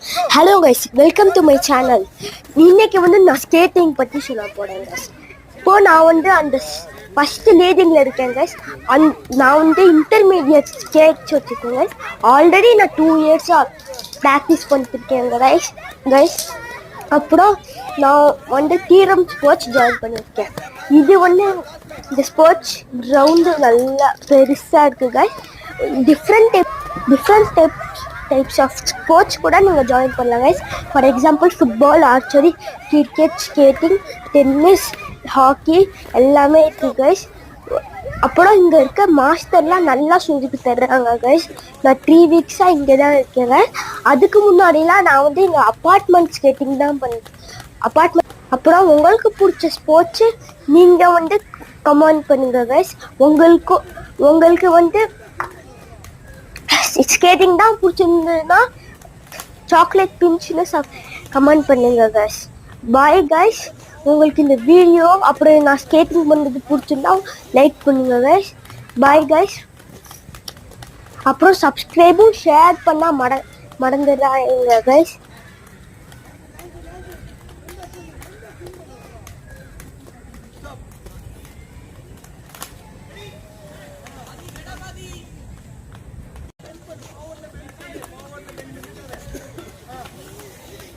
Hello guys, welcome to my channel. இன்னைக்கு நான் skating பற்றி சொல்ல போகிறேன் கைஸ். இப்போது நான் அந்த ஃபஸ்ட்டு லேடிங்கில் இருக்கேன் கைஸ். நான் இன்டர்மீடியட் ஸ்கேட்ஸ் வச்சுருக்கேன் கைஸ். ஆல்ரெடி நான் 2 இயர்ஸாக ப்ராக்டிஸ் பண்ணிட்டுருக்கேன் கைஸ். அப்புறம் நான் தீரம் ஸ்போர்ட்ஸ் ஜாயின் பண்ணியிருக்கேன். இது இந்த ஸ்போர்ட்ஸ் கிரவுண்டு நல்லா பெருசாக இருக்குது guys. Different types of sports கூட நீங்கள் ஜாயின் பண்ணலாம் guys. For example football, archery, cricket, skating, tennis, hockey எல்லாமே இருக்குது கைஸ். அப்புறம் இங்கே இருக்க மாஸ்டர்லாம் நல்லா சொல்லி தர்றாங்க கைஸ். நான் 3 வீக்ஸாக இங்கே தான் இருக்கேன். அதுக்கு முன்னாடிலாம் நான் இங்கே அப்பார்ட்மெண்ட் ஸ்கேட்டிங் தான் அப்பார்ட்மெண்ட். அப்புறம் உங்களுக்கு பிடிச்ச ஸ்போர்ட்ஸு நீங்கள் கமெண்ட் பண்ணுங்க கைஸ். உங்களுக்கு ஸ்கேட்டிங் தான் பிடிச்சிருந்ததுன்னா சாக்லேட் பிஞ்சுன்னு கமெண்ட் பண்ணுங்க கைஸ். Bye guys. உங்களுக்கு இந்த வீடியோ அப்புறம் நான் ஸ்கேட்டிங் பண்ணுறது பிடிச்சிருந்தா லைக் பண்ணுங்க கைஸ். Bye guys. அப்புறம் சப்ஸ்கிரைபும் ஷேர் பண்ணால் மறந்துடாதீங்க கைஸ்.